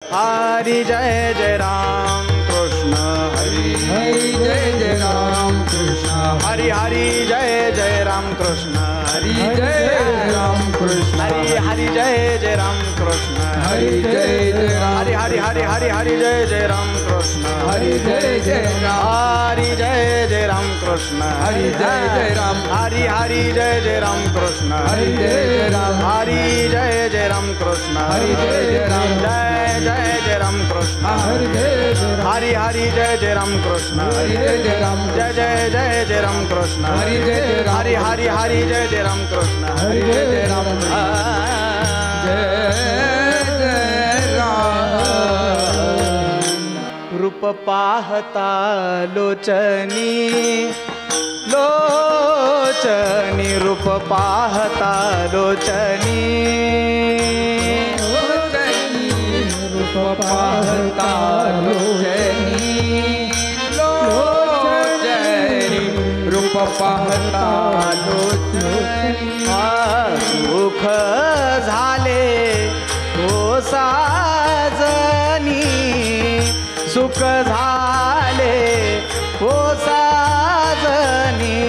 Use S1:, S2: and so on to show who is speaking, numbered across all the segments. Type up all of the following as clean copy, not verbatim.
S1: हरी जय जय राम कृष्ण हरी
S2: हरी जय जय राम कृष्ण
S1: हरी हरी जय जय राम कृष्ण
S2: हरी जय राम कृष्ण
S1: हरी हरी जय जय राम कृष्ण
S2: हरी जय जय राम
S1: हरी हरी हरी हरी हरी जय जय राम कृष्ण
S2: हरी जय जय राम
S1: हरी जय जय राम कृष्ण
S2: हरी जय जय राम
S1: हरी हरी जय जय राम कृष्ण
S2: हरी जय जय राम
S1: हरी जय जय राम कृष्ण
S2: हरी जय जय राम
S1: जय जय जय राम कृष्ण
S2: हरी जय जय राम
S1: हरी हरी जय जय राम कृष्ण
S2: हरी जय जय राम
S1: जय जय जय जय राम कृष्ण
S2: हरी जय जय राम
S1: हरी हरी हरी जय जय राम कृष्ण
S2: हरी जय जय राम जय जय राम
S1: रूप पाहता लोचनी लोचनी रूप पाहता लोचनी
S2: रूप पाहता लोचनी लोचनी रूप पाहता लोचनी
S1: सुख झाले हो साजनी सुख झाले हो साजनी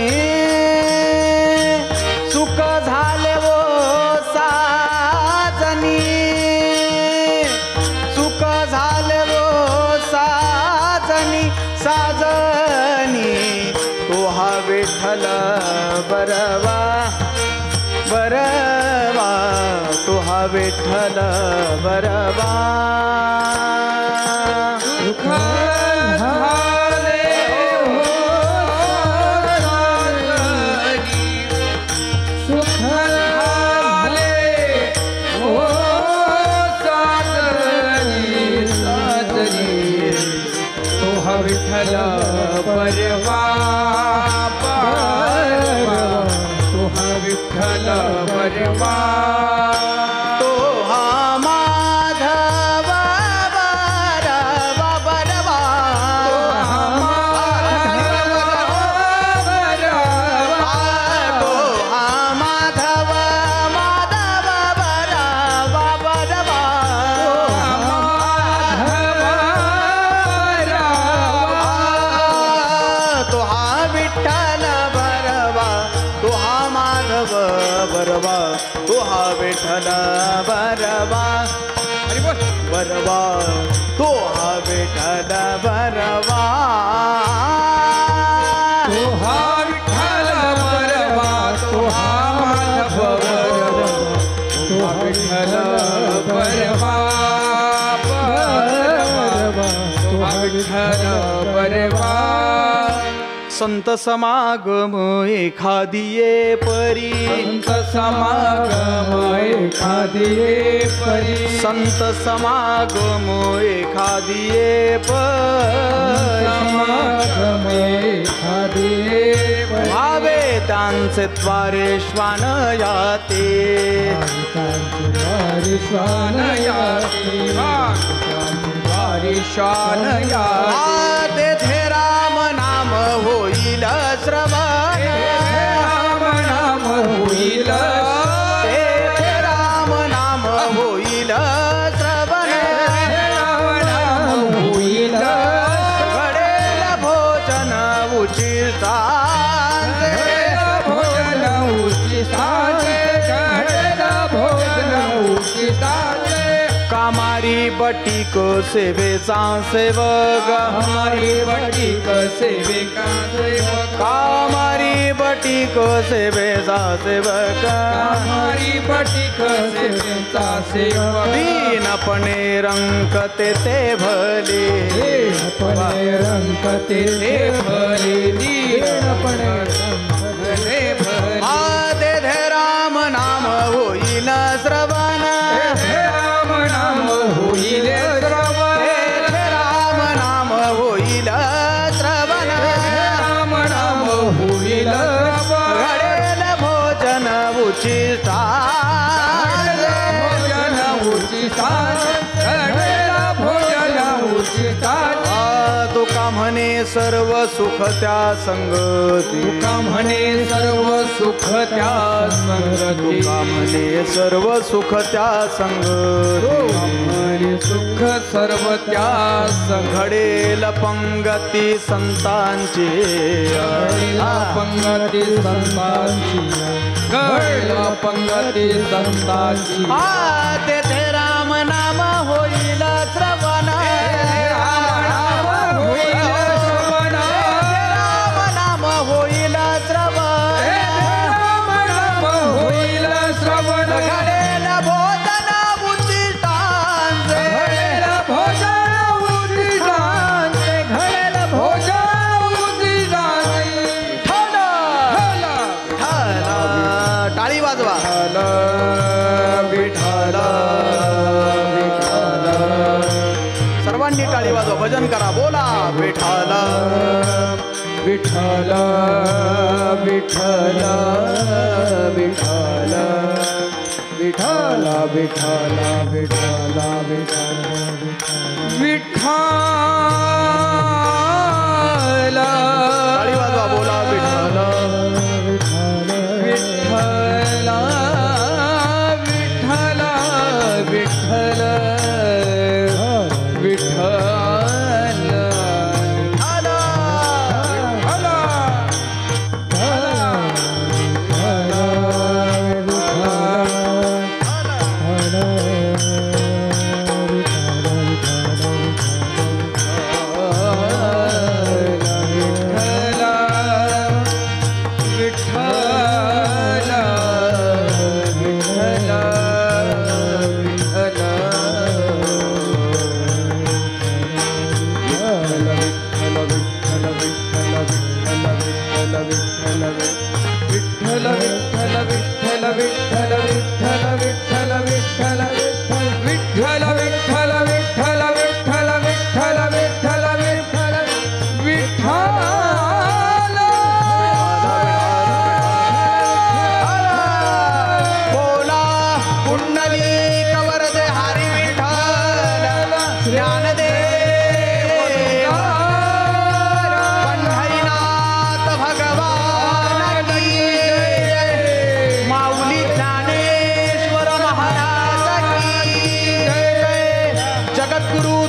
S1: सुख झाले हो साजनी सुख झाले हो साजनी साजनी तो हा विठ्ठल बरवा बरवा तो हा विठ्ठल बरवा
S2: सुख झाले हो साजनी सुख झाले हो साजनी साजनी तो हा विठ्ठल परवा परवा तो हा विठ्ठल परवा
S1: तो हा माधव बरवा बरवा तो हा माधव माधव बरवा बरवा तो हा विठ्ठल बरवा तो हा माधव बरवा तो हा विठ्ठल बरवा बरवा तो हा विठ्ठल बरवा
S2: तो हा विठ्ठल बरवा तो हा माधव बरवा तो हा विठ्ठल बरवा बरवा तो हा विठ्ठल बरवा
S1: संत समागम एखादिये परी
S2: संत समागम एखादिये परी
S1: संत समागम एखादिये परी
S2: समागम एखादिये परी
S1: भावे त्यांचे द्वारे श्वान याते
S2: द्वारे श्वान याते द्वारे श्वान याते
S1: तेथे राम नाम होईल श्रवण
S2: राम नाम होईल
S1: तेथे राम नाम होईल श्रवण
S2: राम नाम होईल
S1: घडेल भोजन उचितांचे
S2: भोजन उचिताचे घडेल भोजन उचिताचे
S1: कामारी बटीक सेवेचा सेवक
S2: हमारी बटीक सेविका सेवक
S1: कामारी बटीक सेवेचा सेवक
S2: हमारी बटीक सेवेचा सेवक
S1: दीनपणे रंकते ते भले
S2: दीनपणे रंकते ते भले दीनपणे रंकते भले
S1: तेथे राम नाम होईल श्रवण
S2: राम नाम होईल श्रवण
S1: तेथे राम नाम होईल श्रवण
S2: राम नाम होईल श्रवण
S1: घडेल भोजन उचिताचे
S2: भोजन उचिताचे घडेल भोजन उचिताचे
S1: तुका म्हणे सर्व सुख त्या संगती,
S2: तुका म्हणे सर्व सुख त्या संगती,
S1: तुका म्हणे सर्व सुख त्या संगती,
S2: म्हणे सुख सर्व त्या संगती,
S1: घडेल पंगती संतांची,
S2: पंगती संतांची, घडेल पंगती संतांची.
S1: तेथे राम नाम होईल श्रवण,
S2: राम नाम होईल श्रवण,
S1: राम नाम होईल श्रवण,
S2: राम नाम होईल श्रवण,
S1: घडेल भोजन उद्दिष्टांचे,
S2: घडेल भोजन उद्दिष्टांचे, घडेल भोजन उद्दिष्टांचे.
S1: टाळी वाजवा.
S2: विठ्ठल विठ्ठल,
S1: सर्वांनी टाळी वाजवा, भजन करा, बोला विठ्ठल
S2: विठ्ठल विठ्ठल विठ्ठल विठ्ठल विठ्ठल विठ्ठल विठ्ठल.
S1: टाळी वाजवा, बोला विठ्ठल
S2: विठ्ठल विठ्ठल विठ्ठल विठ्ठल.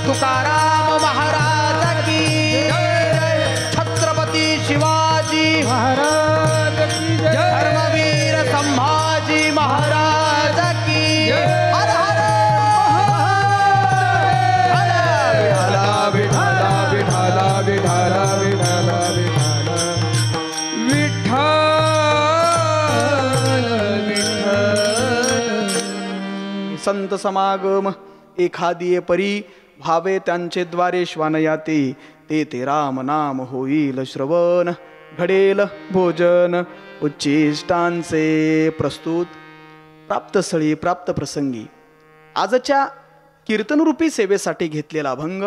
S1: तुकाराम महाराज की जय, छत्रपती शिवाजी
S2: महाराज की जय,
S1: धर्मवीर संभाजी महाराज की जय. हर हर
S2: विठ्ठल विठ्ठल विठ्ठल विठ्ठल विठ्ठल विठ्ठल.
S1: संत समागम एखादी परी भावे त्यांचे द्वारे श्वानयाते, ते राम नाम होईल श्रवण, घडेल भोजन उच्चिष्टांचे. प्रस्तुत प्राप्तस्थळी प्राप्त प्रसंगी आजच्या कीर्तनरूपी सेवेसाठी घेतलेला अभंग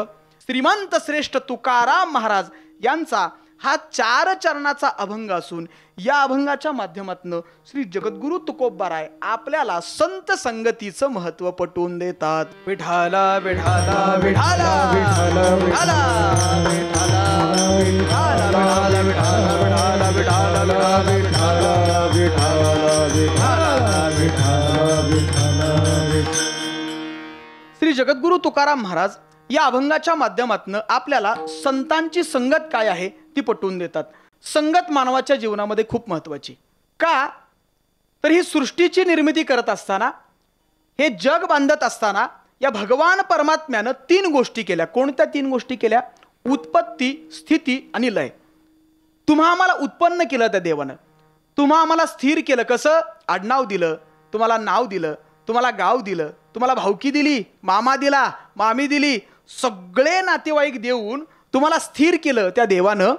S1: श्रीमंत श्रेष्ठ तुकाराम महाराज यांचा हा 4 चरणाचा अभंग असून या अभंगाच्या माध्यमातून श्री जगद्गुरु तुकोबाराय आपल्याला संत संगतीचं महत्व पटवून देतात. विठाला विठाला विठाला विठाला विठाला विठाला विठाला विठाला विठाला विठाला विठाला. श्री जगद्गुरु तुकाराम महाराज या अभंगाच्या माध्यमातून आपल्याला संतांची संगत काय आहे ती पटवून देतात. संगत मानवाच्या जीवनामध्ये खूप महत्वाची. का तर ही सृष्टीची निर्मिती करत असताना, हे जग बांधत असताना या भगवान परमात्म्यानं 3 गोष्टी केल्या. कोणत्या 3 गोष्टी केल्या? उत्पत्ती, स्थिती आणि लय. तुम्हा आम्हाला उत्पन्न केलं त्या देवानं, तुम्हा आम्हाला स्थिर केलं. कसं? आडनाव दिलं, तुम्हाला नाव दिलं, तुम्हाला गाव दिलं, तुम्हाला भावकी दिली, मामा दिला, मामी दिली, सगळे नातेवाईक देऊन तुम्हाला स्थिर केलं त्या देवानं.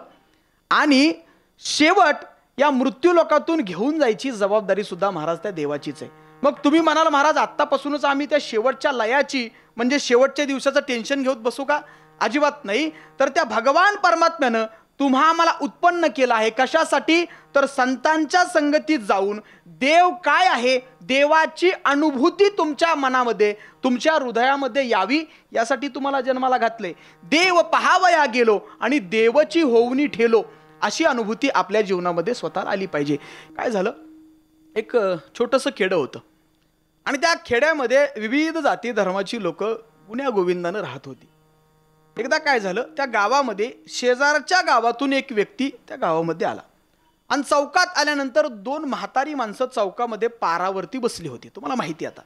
S1: आणि शेवट या मृत्यूलोकातून घेऊन जायची जबाबदारी सुद्धा महाराज त्या देवाचीच आहे. मग तुम्ही म्हणाल महाराज आत्तापासूनच आम्ही त्या शेवटच्या लयाची म्हणजे शेवटच्या दिवसाचं टेन्शन घेऊन बसू का? अजिबात नाही. तर त्या भगवान परमात्म्यानं तुम्हा मला उत्पन्न केलं आहे. कशासाठी? तर संतांच्या संगतीत जाऊन देव काय आहे, देवाची अनुभूती तुमच्या मनामध्ये, तुमच्या हृदयामध्ये यावी, यासाठी तुम्हाला जन्माला घातले. देव पहावया गेलो आणि देवची होऊनी ठेलो, अशी अनुभूती आपल्या जीवनामध्ये स्वतःला आली पाहिजे. काय झालं, एक छोटंसं खेडं होतं आणि त्या खेड्यामध्ये विविध जाती धर्माची लोक गुण्या गोविंदानं राहत होती. एकदा काय झालं, त्या गावामध्ये शेजारच्या गावातून एक व्यक्ती त्या गावामध्ये आला आणि चौकात आल्यानंतर 2 म्हातारी माणसं चौकामध्ये पारावरती बसली होती. तुम्हाला माहिती आता.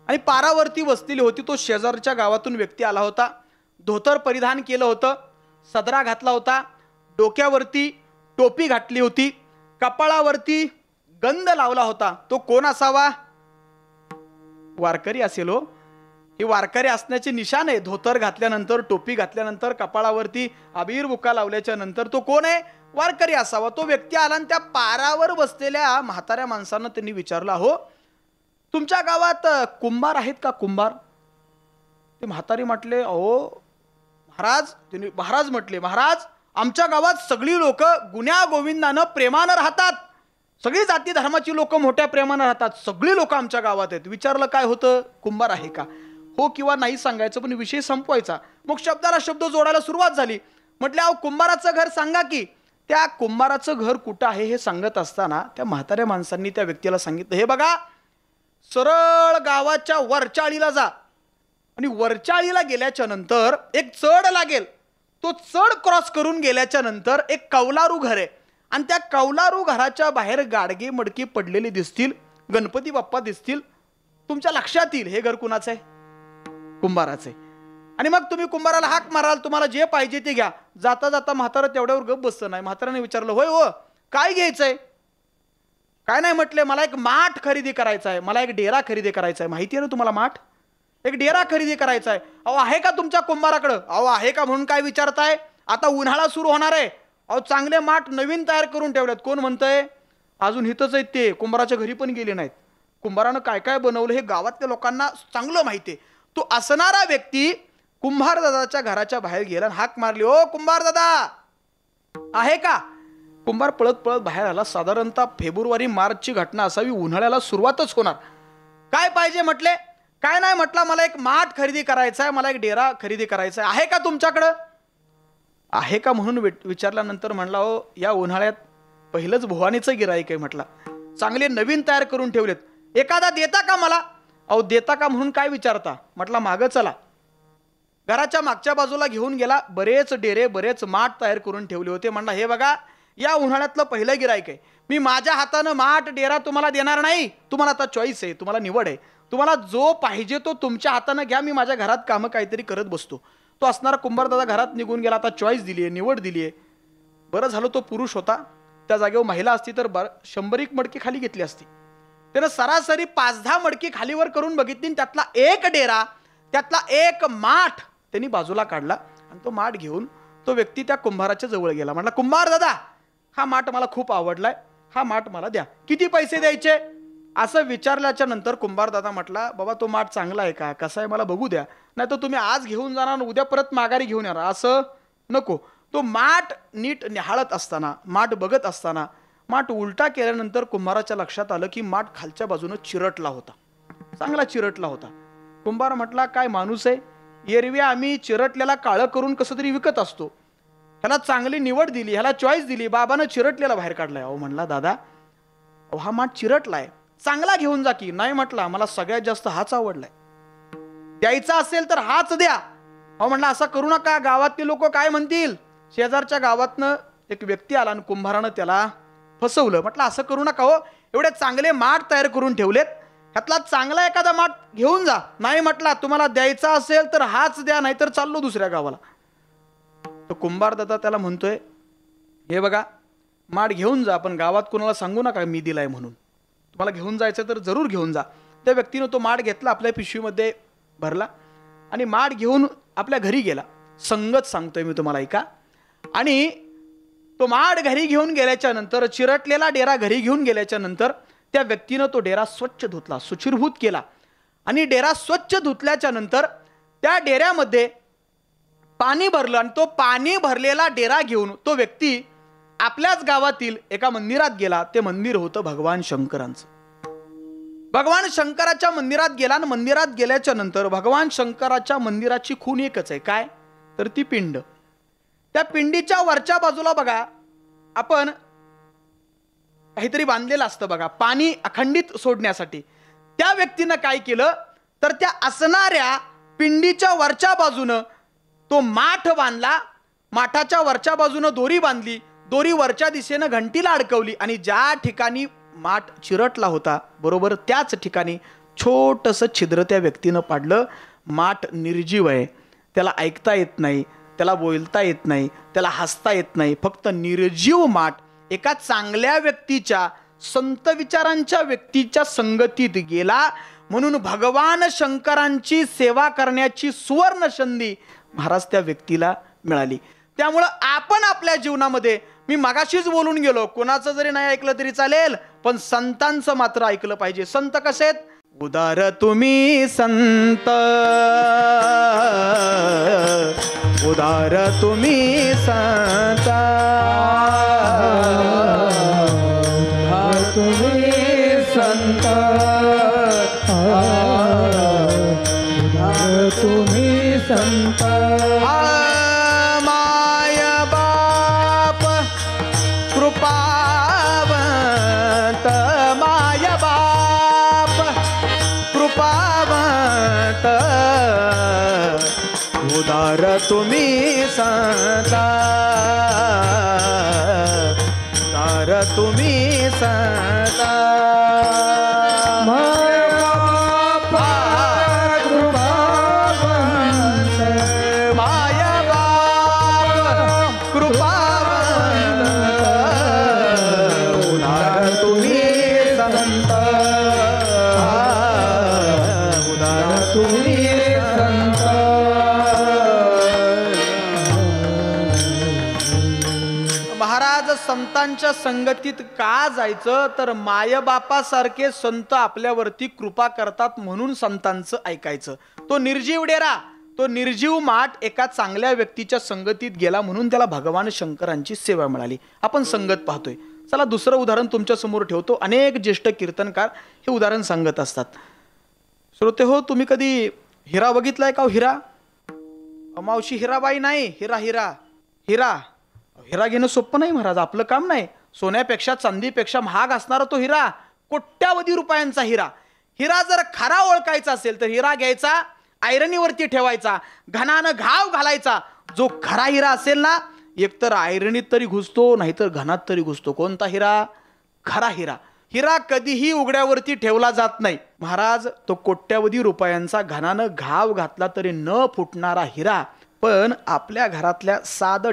S1: आणि पारावरती बसलेली होती. तो शेजारच्या गावातून व्यक्ती आला होता. धोतर परिधान केलं होतं, सदरा घातला होता, डोक्यावरती टोपी घातली होती, कपाळावरती गंध लावला होता. तो कोण असावा? वारकरी असेल हो. हे वारकरी असण्याचे निशाण आहे. धोतर घातल्यानंतर, टोपी घातल्यानंतर, कपाळावरती अबीर बुक्का लावल्याच्या नंतर तो कोण आहे? वारकरी असावा. तो व्यक्ती आला आणि त्या पारावर बसलेल्या म्हाताऱ्या माणसांना त्यांनी विचारलं, हो तुमच्या गावात कुंभार आहेत का? कुंभार. ते म्हातारी म्हटले, अहो महाराज. त्यांनी महाराज म्हटले, महाराज आमच्या गावात सगळी लोक गुण्या गोविंदानं प्रेमानं राहतात. सगळी जाती धर्माची लोक मोठ्या प्रेमानं राहतात. सगळी लोक आमच्या गावात आहेत. विचारलं काय होतं? कुंभार आहे का? हो किंवा नाही सांगायचं, पण विषय संपवायचा. मग शब्दाला शब्द जोडायला सुरुवात झाली. म्हटले, अहो कुंभाराचं घर सांगा की. त्या कुंभाराचं घर कुठं आहे हे सांगत असताना त्या म्हाताऱ्या माणसांनी त्या व्यक्तीला सांगितलं, हे बघा सरळ गावाच्या वरचाळीला जा आणि वरचाळीला गेल्याच्या नंतर एक चढ लागेल. तो चढ क्रॉस करून गेल्याच्या नंतर एक कौलारू घर आहे आणि त्या कौलारू घराच्या बाहेर गाडगे मडके पडलेले दिसतील, गणपती बाप्पा दिसतील. तुमच्या लक्षात येईल हे घर कुणाचं आहे? कुंभाराचं आहे. आणि मग तुम्ही कुंभाराला हाक माराल, तुम्हाला जे पाहिजे ते घ्या. जाता जाता म्हातारा तेवढ्यावर गप बसतं नाही. म्हाताराने विचारलं, होय हो काय घ्यायचंय? काय नाही म्हटले, मला एक माठ खरेदी करायचा आहे, मला एक डेरा खरेदी करायचा आहे. माहिती आहे ना तुम्हाला माठ? एक डेरा खरेदी करायचा आहे. अहो आहे का तुमच्या कुंभाराकडं? अहो आहे का म्हणून काय विचारताय? आता उन्हाळा सुरू होणार आहे. अहो चांगले माठ नवीन तयार करून ठेवलेत. कोण म्हणतंय? अजून इथंच आहेत ते, कुंभाराच्या घरी पण गेले नाहीत. कुंभारानं काय काय बनवलं हे गावातल्या लोकांना चांगलं माहिती आहे. तो असणारा व्यक्ती कुंभार दादाच्या घराच्या बाहेर गेला आणि हाक मारली, ओ कुंभार दादा आहे का? कुंभार पळत पळत बाहेर आला. साधारणतः फेब्रुवारी मार्चची घटना असावी. उन्हाळ्याला सुरुवातच होणार. काय पाहिजे म्हटले? काय नाही म्हटलं, मला एक माठ खरेदी करायचा आहे, मला एक डेरा खरेदी करायचा आहे. आहे का तुमच्याकडं? आहे का म्हणून विचारल्यानंतर म्हणला, हो या उन्हाळ्यात पहिलंच भुवानीचं गिराईक आहे म्हटला. चांगले नवीन तयार करून ठेवलेत. एखादा देता का मला? अहो देता का म्हणून काय विचारता? म्हटला मागं चला. घराच्या मागच्या बाजूला घेऊन गेला. बरेच डेरे बरेच माठ तयार करून ठेवले होते. म्हणला, हे बघा या उन्हाळ्यातलं पहिलं गिराईक आहे. मी माझ्या हातानं माठ डेरा तुम्हाला देणार नाही. तुम्हाला आता चॉईस आहे, तुम्हाला निवड आहे. तुम्हाला जो पाहिजे तो तुमच्या हातानं घ्या. मी माझ्या घरात कामं काहीतरी करत बसतो. तो असणारा कुंभार दादा घरात निघून गेला. आता चॉईस दिली आहे, निवड दिली आहे. बरं झालं तो पुरुष होता. त्या जागेवर महिला असती तर 100 मडकी खाली घेतली असती. त्यानं सरासरी 5-10 मडकी खालीवर करून बघितली. त्यातला एक डेरा, त्यातला एक माठ त्यांनी बाजूला काढला आणि तो माठ घेऊन तो व्यक्ती त्या कुंभाराच्या जवळ गेला. म्हटला, कुंभार दादा हा माठ मला खूप आवडलाय, हा माठ मला द्या. किती पैसे द्यायचे? असं विचारल्याच्या नंतर कुंभार दादा म्हटला, बाबा तो माठ चांगला आहे का, कसा आहे मला बघू द्या, नाही तर तुम्ही आज घेऊन जाणार उद्या परत माघारी घेऊन येणार, असं नको. तो माठ नीट निहाळत असताना, माठ बघत असताना माठ उलटा केल्यानंतर कुंभाराच्या लक्षात आलं की माठ खालच्या बाजूनं चिरटला होता, चांगला चिरटला होता. कुंभार म्हटला, काय माणूस आहे, एरवी आम्ही चिरटलेला काळं करून कसं तरी विकत असतो, ह्याला चांगली निवड दिली, ह्याला चॉईस दिली, बाबानं चिरटलेला बाहेर काढलाय. अहो म्हणला, दादा हा माठ चिरटलाय, चांगला घेऊन जा की. नाही म्हटला, मला सगळ्यात जास्त हाच आवडलाय, द्यायचा असेल तर हाच द्या. अहो म्हणला, असं करू नका, गावातले लोक काय म्हणतील. शेजारच्या गावातनं एक व्यक्ती आला आणि कुंभारानं त्याला फसवलं. म्हटलं असं करू नका हो, एवढे चांगले माठ तयार करून ठेवलेत, ह्यातला चांगला एखादा माठ घेऊन जा. नाही म्हटला, तुम्हाला द्यायचा असेल तर हाच द्या, नाहीतर चाललो दुसऱ्या गावाला. तो कुंभार दादा त्याला म्हणतोय, हे बघा माठ घेऊन जा, पण गावात कोणाला सांगू नका मी दिलाय म्हणून. तुम्हाला घेऊन जायचं तर जरूर घेऊन जा. त्या व्यक्तीनं तो माठ घेतला, आपल्या पिशवीमध्ये भरला आणि माठ घेऊन आपल्या घरी गेला. संगत सांगतोय मी तुम्हाला, ऐका. आणि तो माठ घरी घेऊन गेल्याच्या नंतर, चिरटलेला डेरा घरी घेऊन गेल्याच्या नंतर त्या व्यक्तीनं तो डेरा स्वच्छ धुतला, सुचिरभूत केला. आणि डेरा स्वच्छ धुतल्याच्या नंतर त्या डेऱ्यामध्ये पाणी भरलं आणि तो पाणी भरलेला डेरा घेऊन तो व्यक्ती आपल्याच गावातील एका मंदिरात गेला. ते मंदिर होतं भगवान शंकरांचं. भगवान शंकराच्या मंदिरात गेला आणि मंदिरात गेल्याच्या नंतर भगवान शंकराच्या मंदिराची खूण एकच आहे. काय तर ती पिंड. त्या पिंडीच्या वरच्या बाजूला बघा आपण काहीतरी बांधलेलं असतं बघा, पाणी अखंडित सोडण्यासाठी. त्या व्यक्तीनं काय केलं तर त्या असणाऱ्या पिंडीच्या वरच्या बाजूनं तो माठ बांधला. माठाच्या वरच्या बाजूनं दोरी बांधली. दोरी वरच्या दिशेनं घंटीला अडकवली आणि ज्या ठिकाणी माठ चिरटला होता बरोबर त्याच ठिकाणी छोटंसं छिद्र त्या व्यक्तीनं पाडलं. माठ निर्जीव आहे, त्याला ऐकता येत नाही, त्याला बोलता येत नाही, त्याला हसता येत नाही. फक्त निर्जीव माठ एका चांगल्या व्यक्तीच्या, संत विचारांच्या व्यक्तीच्या संगतीत गेला. म्हणून भगवान शंकरांची सेवा करण्याची सुवर्ण संधी महाराज त्या व्यक्तीला मिळाली. त्यामुळं आपण आपल्या जीवनामध्ये, मी मगाशीच बोलून गेलो, कोणाचं जरी नाही ऐकलं तरी चालेल पण संतांचं मात्र ऐकलं पाहिजे. संत कसे आहेत? उदार तुम्ही संत, उदार तुम्ही संत,
S2: उदार तुम्ही संत, उदार तुम्ही संत.
S1: माय बाप कृपावंत, माय बाप कृपावंत, उदार तुम्ही संत, उदार तुम्ही संत. संतांच्या संगतीत का जायचं तर मायबापासारखे संत आपल्यावरती कृपा करतात म्हणून संतांचं ऐकायचं. तो निर्जीव डेरा, तो निर्जीव माठ एका चांगल्या व्यक्तीच्या संगतीत गेला म्हणून त्याला भगवान शंकरांची सेवा मिळाली. आपण संगत पाहतोय. चला दुसरं उदाहरण तुमच्या समोर ठेवतो. अनेक ज्येष्ठ कीर्तनकार हे उदाहरण सांगत असतात. श्रोते हो, तुम्ही कधी हिरा बघितलाय का? हिरा मावशी, हिराबाई नाही, हिरा हिरा हिरा हिरा घेणं सोपं नाही महाराज, आपलं काम नाही. सोन्यापेक्षा चांदीपेक्षा महाग असणारा तो हिरा, कोट्यावधी रुपयांचा हिरा. हिरा जर खरा ओळखायचा असेल तर हिरा घ्यायचा, आयरनीवरती ठेवायचा, घणानं घाव घालायचा. जो खरा हिरा असेल ना, एकतर आयरनीत तरी घुसतो नाहीतर घनात तरी घुसतो. कोणता हिरा? खरा हिरा. हिरा कधीही उघड्यावरती ठेवला जात नाही महाराज. तो कोट्यावधी रुपयांचा घणानं घाव घातला तरी न फुटणारा हिरा. पण आपल्या घरातल्या साधं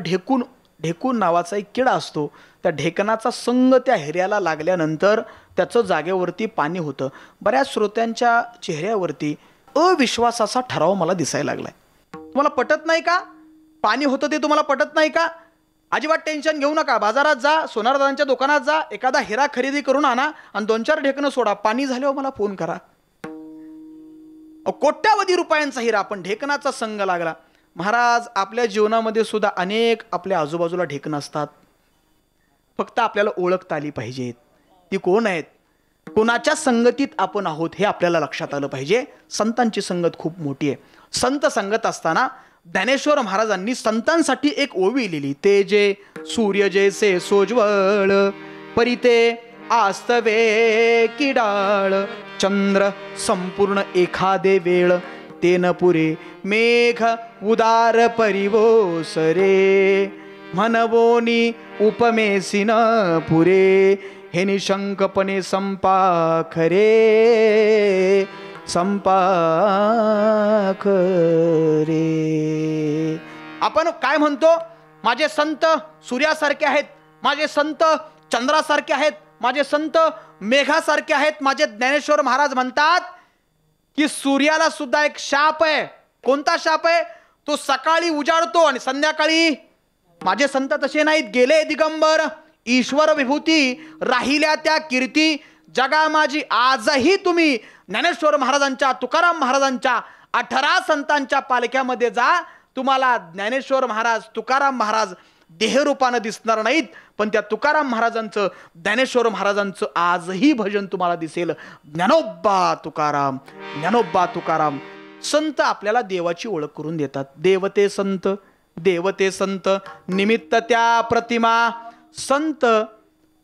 S1: ढेकून नावाचा एक किडा असतो. त्या ढेकणाचा संग त्या हिऱ्याला लागल्यानंतर त्याचं जागेवरती पाणी होतं. बऱ्याच श्रोत्यांच्या चेहऱ्यावरती अविश्वासाचा ठराव मला दिसायला लागलाय. तुम्हाला पटत नाही का? पाणी होतं ते तुम्हाला पटत नाही का? अजिबात टेन्शन घेऊ नका. बाजारात जा, सोनारदारांच्या दुकानात जा, एखादा हिरा खरेदी करून आणा आणि 2-4 ढेकणं सोडा. पाणी झाल्यावर मला फोन करा. कोट्यावधी रुपयांचा हिरा पण ढेकणाचा संग लागला. महाराज, आपल्या जीवनामध्ये सुद्धा अनेक आपल्या आजूबाजूला ढेकणं असतात. फक्त आपल्याला ओळखता आली पाहिजेत. ती कोण आहेत, कोणाच्या संगतीत आपण आहोत हे आपल्याला लक्षात आलं पाहिजे. संतांची संगत खूप मोठी आहे. संत संगत असताना ज्ञानेश्वर महाराजांनी संतांसाठी एक ओवी लिहिली. ते जे सूर्य जैसे सोज्वळ, परिते आस्तवे किडाळ, चंद्र संपूर्ण एखादे वेळ, तेन पुरे मेघ उदार परिवोसरे, म्हणवोनी उपमेसी न पुरे, हे निशंकपणे संपाखरे संपाखरे. आपण काय म्हणतो? माझे संत सूर्यासारखे आहेत, माझे संत चंद्रासारखे आहेत, माझे संत मेघासारखे आहेत. माझे ज्ञानेश्वर महाराज म्हणतात की सूर्याला सुद्धा एक शाप आहे. कोणता शाप आहे? तो सकाळी उजाडतो आणि संध्याकाळी. माझे संत तसे नाहीत. गेले दिगंबर ईश्वर विभूती, राहिल्या त्या कीर्ती. जगा माझी आजही तुम्ही ज्ञानेश्वर महाराजांच्या, तुकाराम महाराजांच्या 18 संतांच्या पालख्यामध्ये जा. तुम्हाला ज्ञानेश्वर महाराज, तुकाराम महाराज देहरूपानं दिसणार नाहीत, पण त्या तुकाराम महाराजांचं, ज्ञानेश्वर महाराजांचं आजही भजन तुम्हाला दिसेल. ज्ञानोबा तुकाराम, ज्ञानोबा तुकाराम. संत आपल्याला देवाची ओळख करून देतात. देवते संत, देवते संत, निमित्त त्या प्रतिमा. संत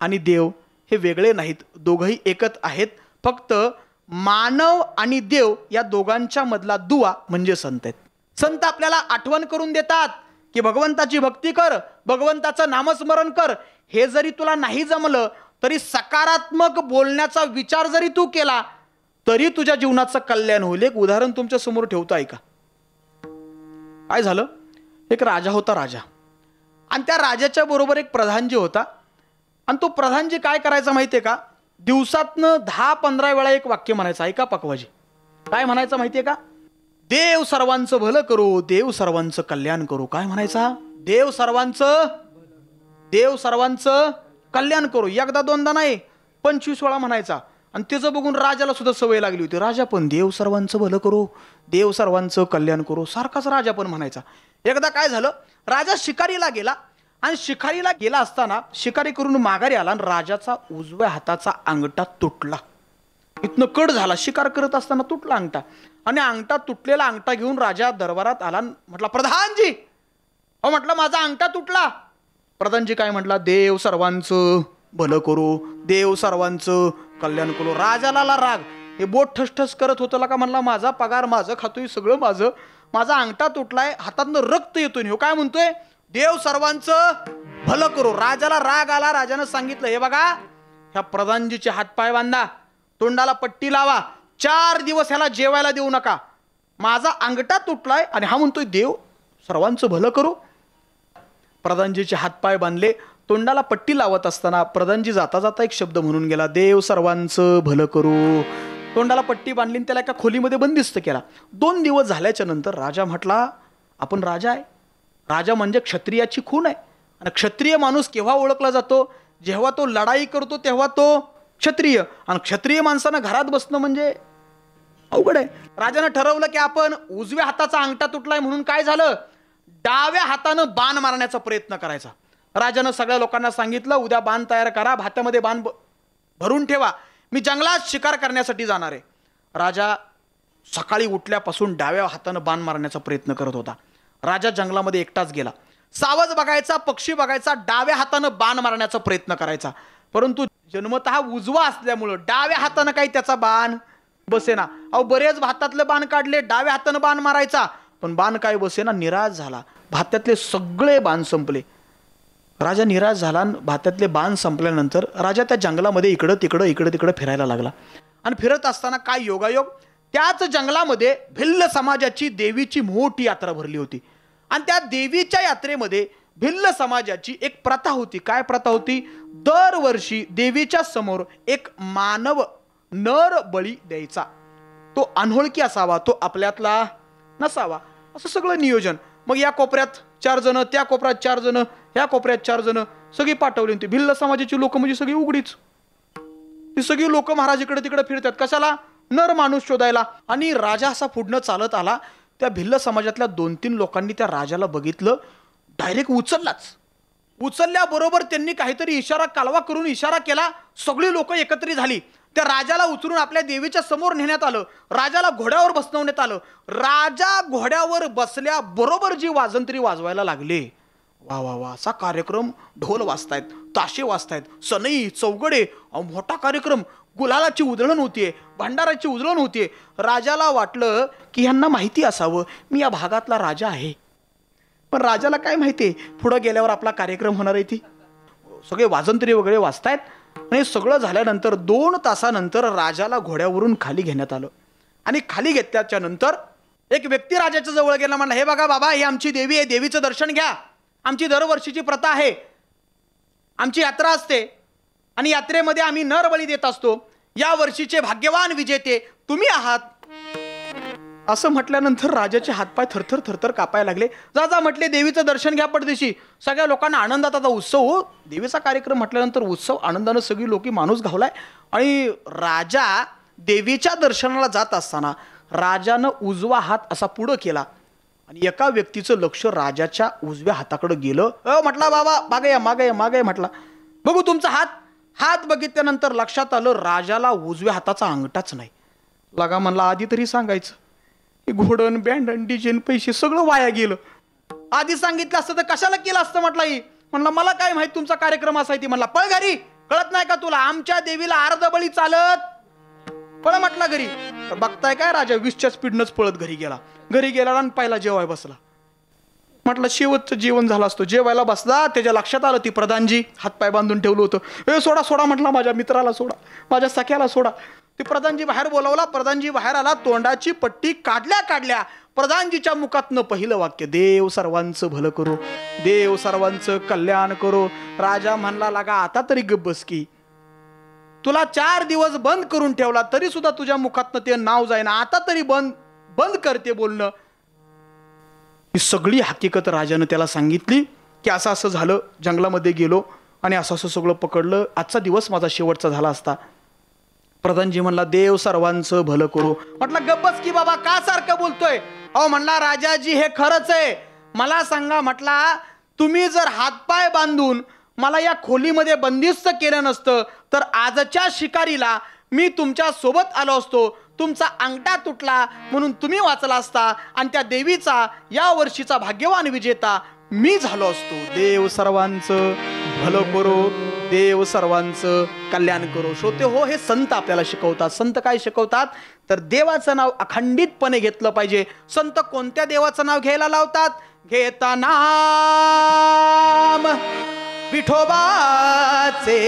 S1: आणि देव हे वेगळे नाहीत, दोघंही एकच आहेत. फक्त मानव आणि देव या दोघांच्या मधला दुवा म्हणजे संत आहेत. संत आपल्याला आठवण करून देतात की भगवंताची भक्ती कर, भगवंताचं नामस्मरण कर. हे जरी तुला नाही जमलं तरी सकारात्मक बोलण्याचा विचार जरी तू केला तरी तुझ्या जीवनाचं कल्याण होईल. एक उदाहरण तुमच्या समोर ठेवतो, ऐका. काय झालं, एक राजा होता, राजा. आणि त्या राजाच्या बरोबर एक प्रधानजी होता. आणि तो प्रधानजी काय करायचा माहितीये का, दिवसातनं 10-15 वेळा एक वाक्य म्हणायचं. ऐका पकवाजी, काय म्हणायचं माहितीये का, देव सर्वांचं भलं करो, देव सर्वांचं कल्याण करो. काय म्हणायचा, देव सर्वांचं कल्याण करो. एकदा दोनदा नाही, 25 वेळा म्हणायचा. आणि त्याचं बघून राजाला सुद्धा सवय लागली होती. राजा पण देव सर्वांचं भलं करो, देव सर्वांचं कल्याण करो, सारखाच राजा पण म्हणायचा. एकदा काय झालं, राजा शिकारीला गेला. आणि शिकारीला गेला असताना शिकारी करून माघारी आला आणि राजाचा उजव्या हाताचा अंगठा तुटला. इथनं कट झाला, शिकार करत असताना तुटला अंगठा. आणि अंगठा, तुटलेला अंगठा घेऊन राजा दरबारात आला. म्हटला, प्रधानजी, अहो म्हटलं माझा अंगठा तुटला. प्रधानजी काय म्हटला, देव सर्वांचं भलं करो, देव सर्वांचं कल्याण करो. राजाला राग, हे बोट ठसठस करत होतं का, म्हणला माझा पगार माझं खातोय, सगळं माझं, माझा अंगठा तुटलाय, हातातनं रक्त येतोय, हे काय म्हणतोय, देव सर्वांचं भलं करो. राजाला राग आला. राजानं सांगितलं, हे बघा, ह्या प्रधानजीचे हातपाय बांधा, तोंडाला पट्टी लावा, 4 दिवस ह्याला जेवायला देऊ नका. माझा अंगठा तुटलाय आणि हा म्हणतोय देव सर्वांचं भलं करू. प्रधानजीचे हातपाय बांधले, तोंडाला पट्टी लावत असताना प्रधानजी जाता जाता एक शब्द म्हणून गेला, देव सर्वांचं भलं करू. तोंडाला पट्टी बांधली आणि त्याला एका खोलीमध्ये बंदिस्त केला. 2 दिवस झाल्याच्या नंतर राजा म्हटला, आपण राजा आहे, राजा म्हणजे क्षत्रियाची खून आहे. आणि क्षत्रिय माणूस केव्हा ओळखला जातो, जेव्हा तो लढाई करतो तेव्हा तो क्षत्रिय. आणि क्षत्रिय माणसानं घरात बसणं म्हणजे अवघड आहे. राजानं ठरवलं की आपण उजव्या हाताचा अंगठा तुटलाय म्हणून काय झालं, डाव्या हातानं बाण मारण्याचा प्रयत्न करायचा. राजानं सगळ्या लोकांना सांगितलं, उद्या बाण तयार करा, भात्यामध्ये बाण भरून ठेवा, मी जंगलात शिकार करण्यासाठी जाणार आहे. राजा सकाळी उठल्यापासून डाव्या हातानं बाण मारण्याचा प्रयत्न करत होता. राजा जंगलामध्ये एकटाच गेला. सावज बघायचा, पक्षी बघायचा, डाव्या हातानं बाण मारण्याचा प्रयत्न करायचा. परंतु जन्मतः उजवा असल्यामुळं डाव्या हातानं काही त्याचा बाण बसेना. अहो बरेच भातातले बाण काढले, डाव्या हातानं बाण मारायचा, पण बाण काय बसेना, निराश झाला. भात्यातले सगळे बाण संपले. राजा निराश झाला. भात्यातले बाण संपल्यानंतर राजा त्या जंगलामध्ये इकडं तिकडं फिरायला लागला. आणि फिरत असताना काय योगायोग, त्याच जंगलामध्ये भिल्ल समाजाची देवीची मोठी यात्रा भरली होती. आणि त्या देवीच्या यात्रेमध्ये भिल्ल समाजाची एक प्रथा होती. काय प्रथा होती, दरवर्षी देवीच्या समोर एक मानव नर बळी द्यायचा. तो अनोळखी असावा, तो आपल्यातला नसावा, असं सगळं नियोजन. मग या कोपऱ्यात 4 जण, त्या कोपऱ्यात 4 जण, या कोपऱ्यात 4 जण, सगळी पाठवली होती. भिल्ल समाजाची लोक म्हणजे सगळी उघडीच, ती सगळी लोक महाराज इकडे तिकडे फिरतात, कशाला, नर माणूस शोधायला. आणि राजा असा पुढनं चालत आला. त्या भिल्ल समाजातल्या 2-3 लोकांनी त्या राजाला बघितलं, डायरेक्ट उचलल्याबरोबर त्यांनी काहीतरी इशारा, कालवा करून इशारा केला. सगळी लोक एकत्रित झाली. त्या राजाला उचलून आपल्या देवीच्या समोर नेण्यात आलं. राजाला घोड्यावर बसवण्यात आलं. राजा घोड्यावर बसल्याबरोबर जी वाजंत्री वाजवायला लागले, वा वा वा, असा कार्यक्रम, ढोल वाजतायत, ताशे वाजतायत, सनई चौघडे, मोठा कार्यक्रम, गुलालाची उधळण होतीये, भंडाराची उधळण होतीये. राजाला वाटलं की ह्यांना माहिती असावं मी या भागातला राजा आहे. पण राजाला काय माहिती, पुढे गेल्यावर आपला कार्यक्रम होणार आहे. ती सगळे वाजंत्री वगैरे वाजतायत. आणि सगळं झाल्यानंतर 2 तासानंतर राजाला घोड्यावरून खाली घेण्यात आलं. आणि खाली घेतल्याच्या नंतर एक व्यक्ती राजाच्या जवळ गेला, म्हणला, हे बघा बाबा, ही आमची देवी आहे, देवीचं दर्शन घ्या. आमची दरवर्षीची प्रथा आहे, आमची यात्रा असते आणि यात्रेमध्ये आम्ही नरबळी देत असतो. या वर्षीचे भाग्यवान विजेते तुम्ही आहात. असं म्हटल्यानंतर राजाचे हातपाय थरथर थरथर कापायला लागले. जा म्हटले, देवीचं दर्शन घ्या पडदेशी. सगळ्या लोकांना आनंदात आता उत्सव हो, देवीचा कार्यक्रम म्हटल्यानंतर उत्सव, आनंदानं सगळी लोक माणूस घावलाय. आणि राजा देवीच्या दर्शनाला जात असताना राजानं उजवा हात असा पुढं केला आणि एका व्यक्तीचं लक्ष राजाच्या उजव्या हाताकडे गेलं. म्हटला बाबा मागे या मागे या मागे म्हटला. बघू तुमचा हात. हात बघितल्यानंतर लक्षात आलं राजाला उजव्या हाताचा अंगठाच नाही. लगा म्हणला आधी तरी सांगायचं. घोडण बँडन डिजेन पैसे सगळं वाया गेलं. आधी सांगितलं असतं तर कशाला केलं असतं म्हटलं. म्हणला मला काय माहित तुमचा कार्यक्रम असाय. ती म्हणला पळ घरी. कळत नाही का तुला आमच्या देवीला अर्ध बळी चालत. पळ म्हटला घरी. तर बघताय काय राजा 20च्या स्पीडनंच पळत घरी गेला. घरी गेला आणि पहिला जेवाय बसला. म्हटलं शेवटचं जेवण झालं असतं. जेवायला बसला त्याच्या लक्षात आलं ती प्रधानजी हातपाय बांधून ठेवलं होतं. सोडा सोडा म्हटला माझ्या मित्राला सोडा माझ्या सख्याला सोडा. ती प्रधानजी बाहेर बोलावला. प्रधानजी बाहेर आला. तोंडाची पट्टी काढल्या प्रधानजीच्या मुखातनं पहिलं वाक्य देव सर्वांचं भलं करो देव सर्वांचं कल्याण करो. राजा म्हणला लागा आता तरी गप्प बस की. तुला 4 दिवस बंद करून ठेवला तरी सुद्धा तुझ्या मुखातनं ते नाव जाईना. आता तरी बंद करते बोलणं. ही सगळी हकीकत राजानं त्याला सांगितली की असं असं झालं. जंगलामध्ये गेलो आणि असं असं सगळं पकडलं. आजचा दिवस माझा शेवटचा झाला असता. प्रधानजी म्हणला देव सर्वांचं भलं करू. म्हटलं गप्पच की बाबा का सारखं बोलतोय. अहो म्हणला राजाजी हे खरंच आहे. मला सांगा म्हटला तुम्ही जर हातपाय बांधून मला या खोलीमध्ये बंदिस्त केलं नसतं तर आजच्या शिकारीला मी तुमच्या सोबत आलो असतो. तुमचा अंगठा तुटला म्हणून तुम्ही वाचला असता आणि त्या देवीचा या वर्षीचा भाग्यवान विजेता मी झालो असतो. देव सर्वांचं भलं करो देव सर्वांचं कल्याण करो. श्रोते हो हे संत आपल्याला शिकवतात. संत काय शिकवतात तर देवाचं नाव अखंडितपणे घेतलं पाहिजे. संत कोणत्या देवाचं नाव घ्यायला लावतात. घेता नाम विठोबाचे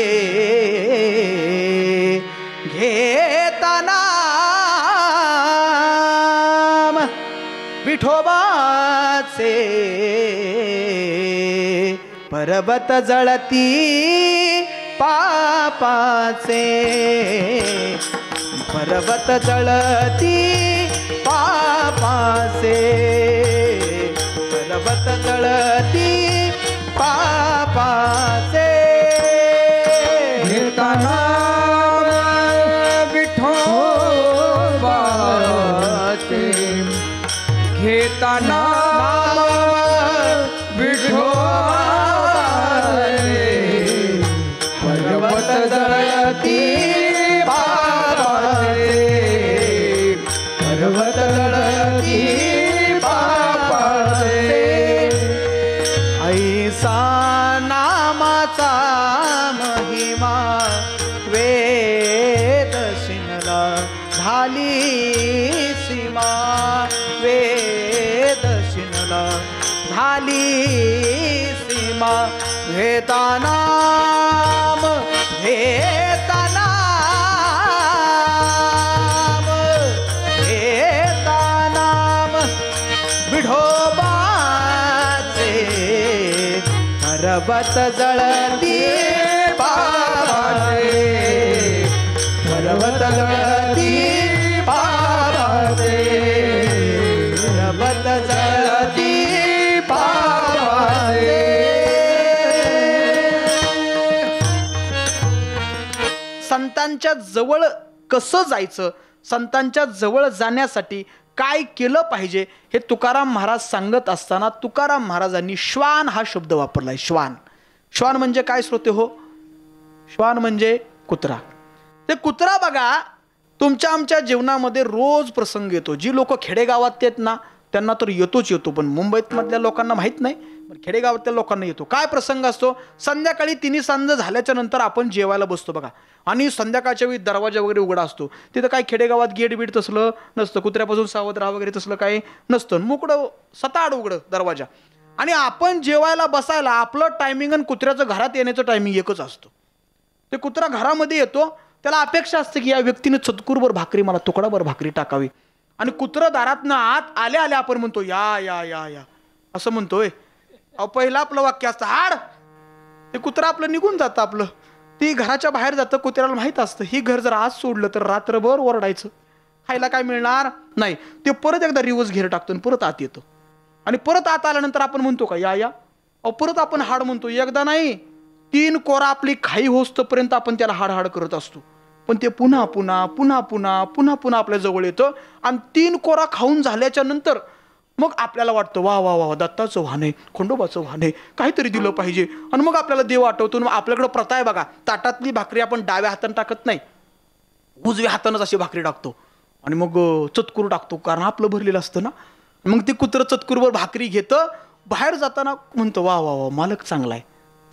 S1: घेता नाम विठोबाचे पर्वत जळती पापाचे पर्वत जळती पापाचे पर्वत जळती पापाचे
S2: घेताना विठोबाचे घेताना पर्वत जळती पापाचे पर्वत जळती पापाचे
S1: ऐसा नामाचा महिमा वेद शिनला झाली सीमा वेद शिनला झाली सीमा घेता नाम घेता नाम घेता नाम विठोबाचे पर्वत जळती पापाचे पर्वत जळती पापाचे पर्वत जळती पापाचे. संतांच्या जवळ कसं जायचं संतांच्या जवळ जाण्यासाठी काय केलं पाहिजे हे तुकाराम महाराज सांगत असताना तुकाराम महाराजांनी श्वान हा शब्द वापरलाय. श्वान श्वान म्हणजे काय श्रोते हो. श्वान म्हणजे कुत्रा. ते कुत्रा बघा तुमच्या आमच्या जीवनामध्ये रोज प्रसंग येतो. जी लोक खेडेगावात आहेत ना त्यांना तर येतोच येतो. पण मुंबईत मधल्या लोकांना माहीत नाही. पण खेडेगावातल्या लोकांना येतो. काय प्रसंग असतो. संध्याकाळी 3 सांज झाल्याच्या नंतर आपण जेवायला बसतो बघा. आणि संध्याकाळच्या वेळी दरवाजा वगैरे उघडा असतो. तिथं काय खेडेगावात गेट बीट तसलं नसतं. कुत्र्यापासून सावध राहा वगैरे तसलं काही नसतं. मोकळं सताड उघडं दरवाजा. आणि आपण जेवायला बसायला आपलं टायमिंग आणि कुत्र्याचं घरात येण्याचं टायमिंग एकच असतं. ते कुत्रा घरामध्ये येतो. त्याला अपेक्षा असते की या व्यक्तीने चतकुरभर भाकरी मला तुकडाभर भाकरी टाकावी. आणि कुत्रं दारातनं आत आल्या आल्या आपण म्हणतो या या या या असं म्हणतोय. पहिलं आपलं वाक्य असतं हाड. ते कुत्रं आपलं निघून जातं. आपलं ती घराच्या बाहेर जातं. कुत्र्याला माहीत असतं ही घर जर आज सोडलं तर रात्रभर ओरडायचं. खायला काय मिळणार नाही. ते परत एकदा रिवर्स घेर टाकतो आणि परत आत येतो. आणि परत आत आल्यानंतर आपण म्हणतो का या या परत आपण हाड म्हणतो. एकदा नाही 3 कोरा आपली खाई होस्तपर्यंत आपण त्याला हाड हाड करत असतो. पण ते पुन्हा पुन्हा पुन्हा पुन्हा पुन्हा पुन्हा आपल्या जवळ येतं. आणि 3 कोरा खाऊन झाल्याच्या नंतर मग आपल्याला वाटतं वा वा वा दत्ताचं वाहन आहे, खंडोबाचं वाहन आहे, काहीतरी दिलं पाहिजे. आणि मग आपल्याला देव आठवतो. आपल्याकडं प्रथा आहे बघा, ताटातली भाकरी आपण डाव्या हाताने टाकत नाही, उजव्या हातानंच अशी भाकरी टाकतो आणि मग चतकूर टाकतो, कारण आपलं भरलेलं असतं ना. मग ते कुत्रं चतकुरवर भाकरी घेतं, बाहेर जाताना म्हणतो वा वा वा मालक चांगला आहे,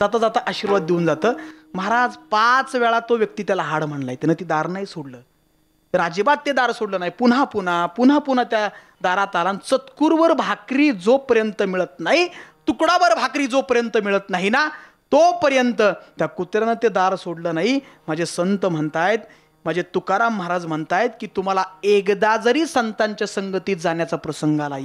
S1: जाता जाता आशीर्वाद देऊन जातं. महाराज 5 वेळा तो व्यक्ती त्याला हाड म्हणलाय, त्यानं ती दार नाही सोडलं, तर अजिबात ते दार सोडलं नाही. पुन्हा पुन्हा पुन्हा पुन्हा त्या दारात आला. चतकूरवर भाकरी जोपर्यंत मिळत नाही, तुकडावर भाकरी जोपर्यंत मिळत नाही ना, तोपर्यंत त्या कुत्र्यानं ते दार सोडलं नाही. माझे संत म्हणतायत, माझे तुकाराम महाराज म्हणतायत की तुम्हाला एकदा जरी संतांच्या संगतीत जाण्याचा प्रसंग आला,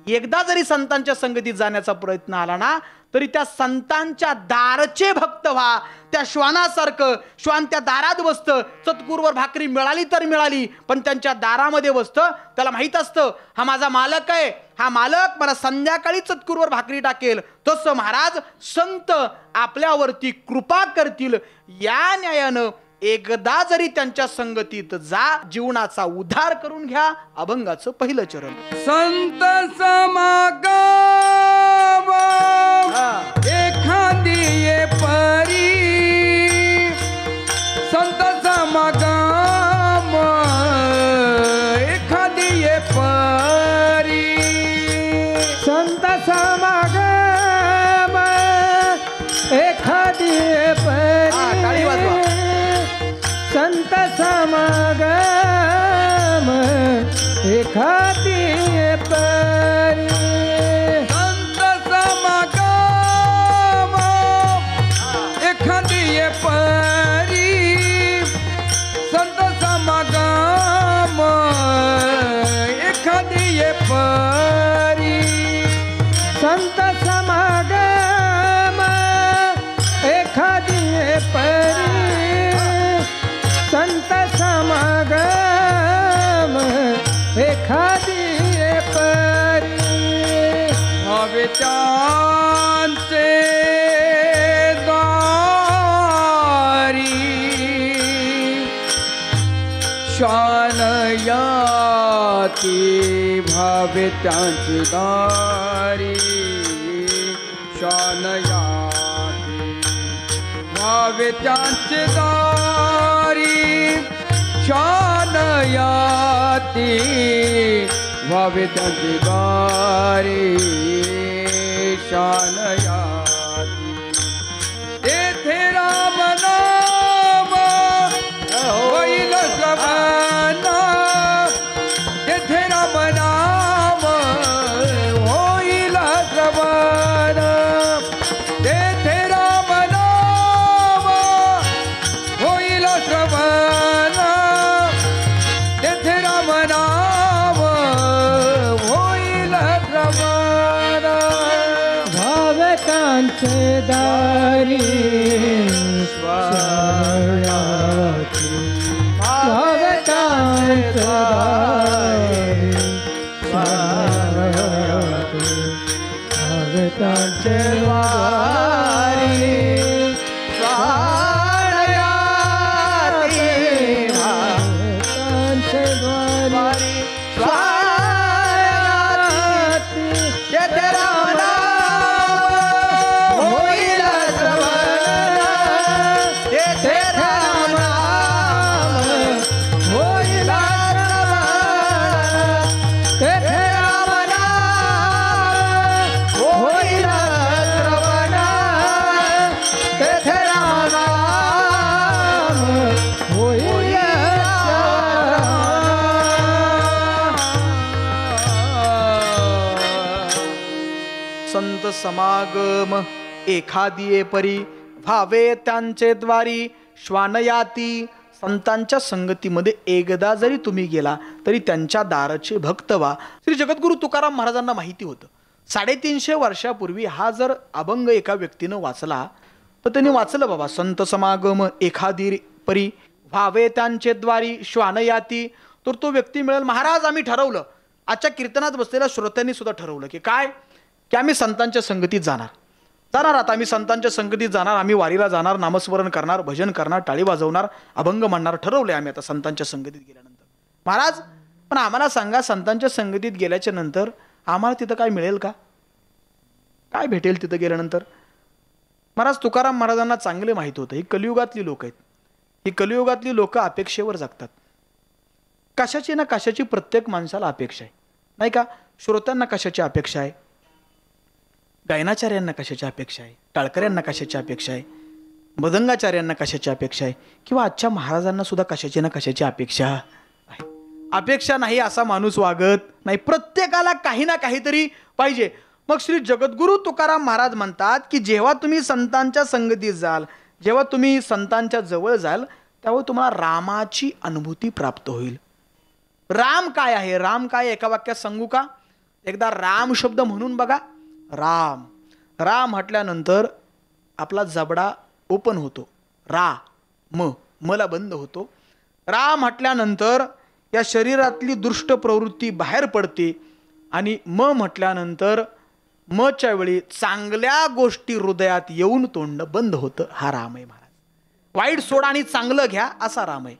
S1: एकदा जरी संतांच्या संगतीत जाण्याचा प्रयत्न आला ना, तरी त्या संतांच्या दारचे भक्त व्हा. त्या श्वानासारखं श्वान त्या दारात बसतं, चतकूरवर भाकरी मिळाली तर मिळाली, पण त्यांच्या दारामध्ये बसतं. त्याला माहित असतं हा माझा मालक आहे, हा मालक मला संध्याकाळी चतकूरवर भाकरी टाकेल. तसं महाराज संत आपल्यावरती कृपा करतील या न्यायानं एकदा जरी त्यांच्या संगतीत जा, जीवनाचा उद्धार करून घ्या. अभंगाचं पहिलं चरण.
S2: संत समागम एखादी ये परी, संत समागम एखादी ये परी,
S3: संत समागम एखादी ये परी,
S1: टाळी वाजवा.
S3: संत समागम एखादी ये परी,
S2: संत समागम एखादी ये परी, संत समागम एखादी ये परी,
S3: संत समागम एखादी ये परी, संत समागम एखादी ये परी,
S2: भावे त्यांचे द्वारी, शान याती भावे त्यांचे दारी, शान याती भावे त्यांचे दारी, शान याती भावे त्यांचे दारी, शान याती. तेथे राम नाम होईल श्रवण, तेथे राम नाम होईल श्रवण, तेथे राम नाम होईल श्रवण, तेथे राम नाम होईल श्रवण.
S3: भावकांचे दारी स्वायाची, भावकांचे दारी स्वायाची, भावकांचे दारी स्वायाची, भावकांचे दारी स्वायाची,
S1: तेथे राम नाम होईल श्रवण, तेथे राम नाम होईल श्रवण,
S3: तेथे
S1: राम नाम होईल श्रवण, तेथे राम नाम
S3: होईल
S1: संत समागम एखादी परी, भावे त्यांचे द्वारी, श्वानयाती. संतांच्या संगतीमध्ये एकदा जरी तुम्ही गेला तरी त्यांच्या दाराचे भक्त व्हा. श्री जगद्गुरु तुकाराम महाराजांना माहिती होतं 350 वर्षापूर्वी हा जर अभंग एका व्यक्तीनं वाचला तर त्यांनी वाचलं बाबा, संत समागम एखादी परी, भावे त्यांचे द्वारी, श्वानयाती. तर तो व्यक्ती मिळेल. महाराज आम्ही ठरवलं, आजच्या कीर्तनात बसलेल्या श्रोत्यांनी सुद्धा ठरवलं की काय, की आम्ही संतांच्या संगतीत जाणार. आता आम्ही संतांच्या संगतीत जाणार, आम्ही वारीला जाणार, नामस्मरण करणार, भजन करणार, टाळी वाजवणार, अभंग म्हणणार. ठरवले आम्ही आता संतांच्या संगतीत गेल्यानंतर. महाराज पण आम्हाला सांगा, संतांच्या संगतीत गेल्याच्या नंतर आम्हाला तिथं काय मिळेल का? काय भेटेल तिथं गेल्यानंतर? महाराज तुकाराम महाराजांना चांगले माहित होतं ही कलियुगातली लोक आहेत. ही कलियुगातली लोक अपेक्षेवर जगतात. कशाची ना कशाची प्रत्येक माणसाला अपेक्षा आहे, नाही का? श्रोत्यांना कशाची अपेक्षा आहे, गायनाचार्यांना कशाची अपेक्षा आहे, टाळकऱ्यांना कशाची अपेक्षा आहे, मदंगाचार्यांना कशाची अपेक्षा आहे, किंवा आजच्या महाराजांना सुद्धा कशाची ना कशाची अपेक्षा आहे. अपेक्षा नाही असा माणूस वागत नाही. प्रत्येकाला काही ना काहीतरी पाहिजे. मग श्री जगद्गुरु तुकाराम महाराज म्हणतात की जेव्हा तुम्ही संतांच्या संगतीत जाल, जेव्हा तुम्ही संतांच्या जवळ जाल, तेव्हा तुम्हाला रामाची अनुभूती प्राप्त होईल. राम काय आहे, राम काय एका वाक्यात सांगू का? एकदा राम शब्द म्हणून बघा. राम, राम म्हटल्यानंतर आपला जबडा ओपन होतो. रा मला बंद होतो. राम म्हटल्यानंतर या शरीरातली दुष्ट प्रवृत्ती बाहेर पडते. आणि म्हटल्यानंतर च्या वेळी चांगल्या गोष्टी हृदयात येऊन तोंड बंद होतं. हा राम आहे महाराज. वाईट सोडा आणि चांगलं घ्या असा राम आहे.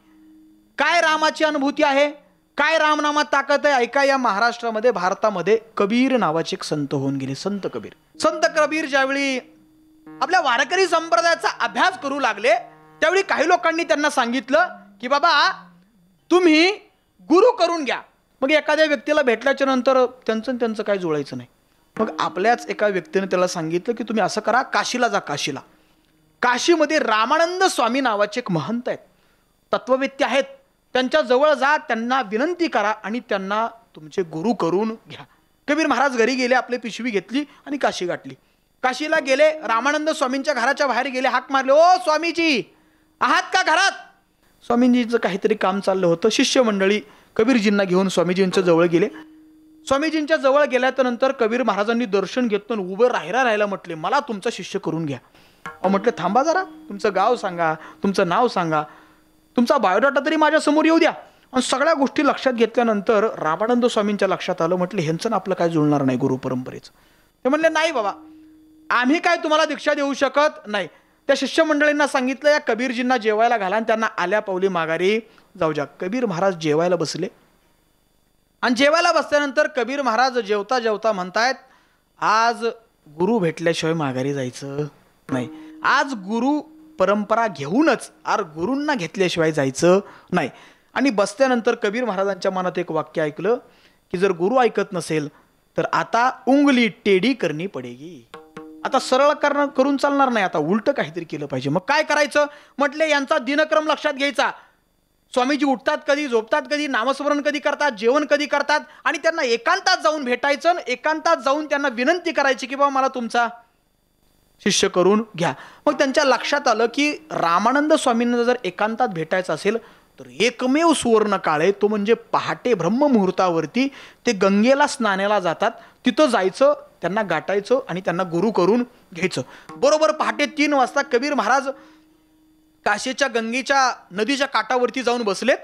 S1: काय रामाची अनुभूती आहे, काय रामनामात ताकद आहे? ऐका, या महाराष्ट्रामध्ये, भारतामध्ये कबीर नावाचे एक संत होऊन गेले. संत कबीर. संत कबीर ज्यावेळी आपल्या वारकरी संप्रदायाचा अभ्यास करू लागले, त्यावेळी काही लोकांनी त्यांना सांगितलं की बाबा तुम्ही गुरु करून घ्या. मग एखाद्या व्यक्तीला भेटल्याच्या नंतर त्यांचं काय जुळायचं नाही. मग आपल्याच एका व्यक्तीने त्याला सांगितलं की तुम्ही असं करा, काशीला जा. काशीमध्ये रामानंद स्वामी नावाचे एक महंत आहेत, तत्ववेत्ते आहेत. त्यांच्या जवळ जा, त्यांना विनंती करा आणि त्यांना तुमचे गुरु करून घ्या. कबीर महाराज घरी गेले, आपली पिशवी घेतली आणि काशी गाठली. काशीला गेले, रामानंद स्वामींच्या घराच्या बाहेर गेले, हाक मारले, ओ स्वामीजी आहात का घरात? स्वामीजींचं काहीतरी काम चाललं होतं. शिष्यमंडळी कबीरजींना घेऊन स्वामीजींच्या जवळ गेले. स्वामीजींच्या जवळ गेल्यानंतर कबीर महाराजांनी दर्शन घेतलं, उभं राहायला म्हटले, मला तुमचा शिष्य करून घ्या. म्हटले थांबा जरा, तुमचं गाव सांगा, तुमचं नाव सांगा, तुमचा बायोडाटा तरी माझ्या समोर येऊ द्या. आणि सगळ्या गोष्टी लक्षात घेतल्यानंतर रामानंद स्वामींच्या लक्षात आलं, म्हटले ह्यांचं आपलं काय जुळणार नाही गुरु परंपरेचं. ते म्हणले नाही बाबा, आम्ही काय तुम्हाला दीक्षा देऊ शकत नाही. त्या शिष्यमंडळींना सांगितलं या कबीरजींना जेवायला घाला आणि त्यांना आल्या पावली माघारी जाऊ द्या. कबीर महाराज जेवायला बसले आणि जेवायला बसल्यानंतर कबीर महाराज जेवता जेवता म्हणतायत, आज गुरु भेटल्याशिवाय माघारी जायचं नाही. आज गुरु परंपरा घेऊनच, गुरूंना घेतल्याशिवाय जायचं नाही. आणि बसल्यानंतर कबीर महाराजांच्या मनात एक वाक्य ऐकलं की जर गुरु ऐकत नसेल तर आता उंगली टेढ़ी करनी पडेगी. आता सरळ करून चालणार नाही, आता उलट काहीतरी केलं पाहिजे. मग काय करायचं? म्हटले यांचा दिनक्रम लक्षात घ्यायचा. स्वामीजी उठतात कधी, झोपतात कधी, नामस्मरण कधी करतात, जेवण कधी करतात, आणि त्यांना एकांतात जाऊन भेटायचं, एकांतात जाऊन त्यांना विनंती करायची की बाबा मला तुमचा शिष्य करून घ्या. मग त्यांच्या लक्षात आलं की रामानंद स्वामींना जर एकांतात भेटायचं असेल तर एकमेव सुवर्ण काळ आहे तो म्हणजे पहाटे ब्रह्ममुहूर्तावरती ते गंगेला स्नानाला जातात, तिथं जायचं, त्यांना गाठायचं आणि त्यांना गुरु करून घ्यायचं. बरोबर पहाटे 3 वाजता कबीर महाराज काशीच्या गंगेच्या नदीच्या काठावरती जाऊन बसलेत.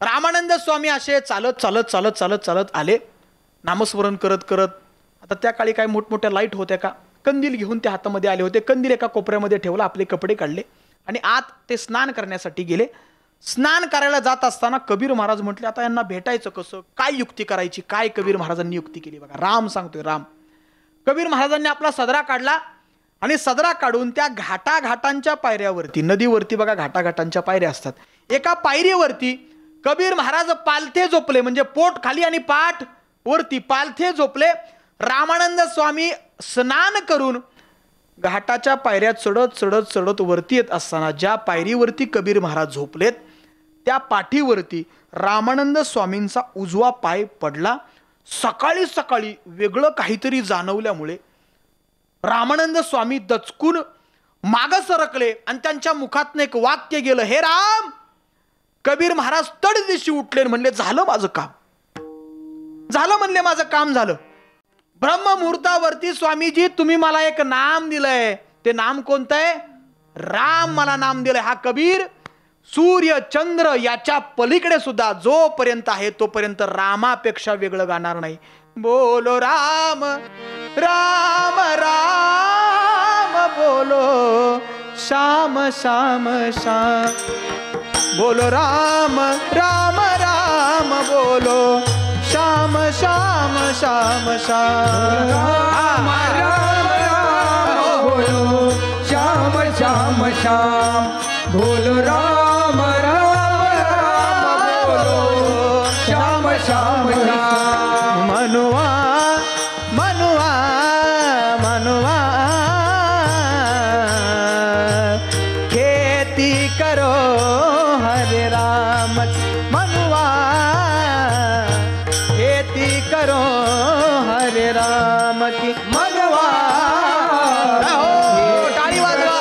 S1: रामानंद स्वामी असे चालत चालत चालत चालत चालत आले, नामस्मरण करत करत. आता त्या काळी काय मोठमोठ्या लाईट होत्या का? कंदील घेऊन ते हातामध्ये आले होते. कंदील एका कोपऱ्यामध्ये ठेवला, आपले कपडे काढले आणि आत ते स्नान करण्यासाठी गेले. स्नान करायला जात असताना कबीर महाराज म्हटले आता यांना भेटायचं कसं, काय युक्ती करायची? काय कबीर महाराजांनी युक्ती केली बघा. राम सांगतोय, राम. कबीर महाराजांनी आपला सदरा काढला आणि सदरा काढून त्या घाटाघाटांच्या पायऱ्यावरती, नदीवरती बघा घाटाघाटांच्या पायऱ्या असतात, एका पायरीवरती कबीर महाराज पालथे झोपले, म्हणजे पोट खाली आणि पाठ वरती पालथे झोपले. रामानंद स्वामी स्नान करून घाटाच्या पायऱ्या चढत चढत चढत वरती येत असताना ज्या पायरीवरती कबीर महाराज झोपलेत त्या पाठीवरती रामानंद स्वामींचा उजवा पाय पडला. सकाळी सकाळी वेगळं काहीतरी जाणवल्यामुळे रामानंद स्वामी दचकून मागं सरकले आणि त्यांच्या मुखातनं एक वाक्य गेलं, हे राम. कबीर महाराज तडदिशी उठले, म्हणले झालं माझं काम, झालं म्हणले माझं काम झालं. ब्रह्ममुहूर्तावरती स्वामीजी तुम्ही मला एक नाम दिलंय, ते नाम कोणतं आहे? राम मला नाम दिलंय. हा कबीर सूर्य चंद्र याच्या पलीकडे सुद्धा जोपर्यंत आहे तोपर्यंत रामापेक्षा वेगळं गाणार नाही. बोलो राम राम राम बोलो श्याम श्याम श्याम, बोलो राम राम राम बोलो श्याम श्याम श्याम श्याम
S2: राम राम राम बोलो श्याम श्याम श्याम बोलो राम राम राम बोलो श्याम श्याम श्याम
S1: मनुआ मनुआ मनुआ खेती करो हरे राम मनुआ खेती करो हरे राम की मनुआ रहो ताली वाजवा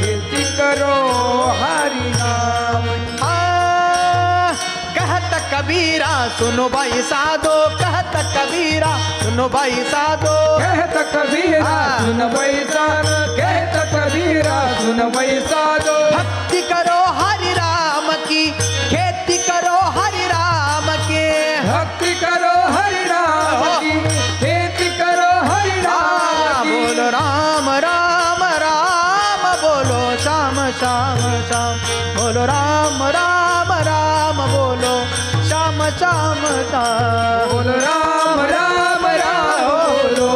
S2: खेती करो हरि नाम
S1: कहत कबीरा सुनो भाई साधो कहत कबीरा सुनो भाई साधो
S2: कहत कबीरा सुन बैसा कहत कबीरा सुन बैसा दो
S1: भक्ति करो हरि राम की खेती करो हरि राम के
S2: भक्ति करो हरि राम की खेती करो हरि राम की
S1: बोलो राम राम राम बोलो श्याम श्याम श्याम बोलो राम राम राम बोलो श्याम श्याम श्याम
S2: बोलो राम राम राम बोलो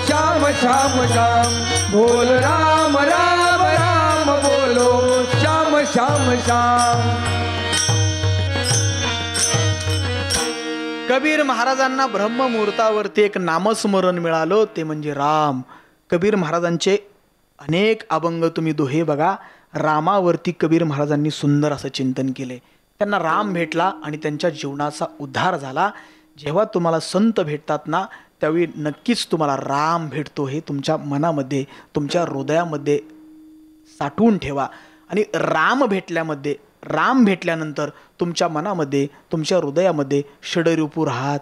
S2: श्याम श्याम श्याम बोलो राम राम राम बोलो श्याम श्याम श्याम
S1: कबीर महाराजांना ब्रह्ममुहूर्तावरती एक नामस्मरण मिळालं ते म्हणजे राम. कबीर महाराजांचे अनेक अभंग तुम्ही दोहे बघा. रामावरती कबीर महाराजांनी सुंदर असं चिंतन केले. त्यांना राम भेटला आणि त्यांच्या जीवनाचा उद्धार झाला. जेव्हा तुम्हाला संत भेटतात ना त्यावेळी नक्कीच तुम्हाला राम भेटतो हे तुमच्या मनामध्ये तुमच्या हृदयामध्ये साठवून ठेवा. आणि राम भेटल्यानंतर तुमच्या मनामध्ये तुमच्या हृदयामध्ये षडरूपू राहत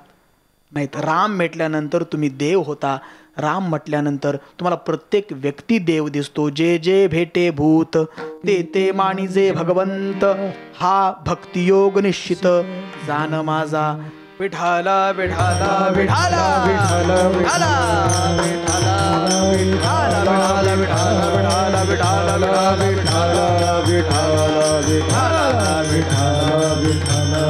S1: नाहीत. राम भेटल्यानंतर तुम्ही देव होता. राम म्हटल्यानंतर तुम्हाला प्रत्येक व्यक्ती देव दिसतो. जे जे भेटे भूत ते ते मानिजे भगवंत हा भक्तियोग निश्चित जान माझा विठाला विठाला विठाला विठाला विठाला विठाला विठाला विठाला विठाला विठाला विठाला विठाला विठाला विठाला विठाला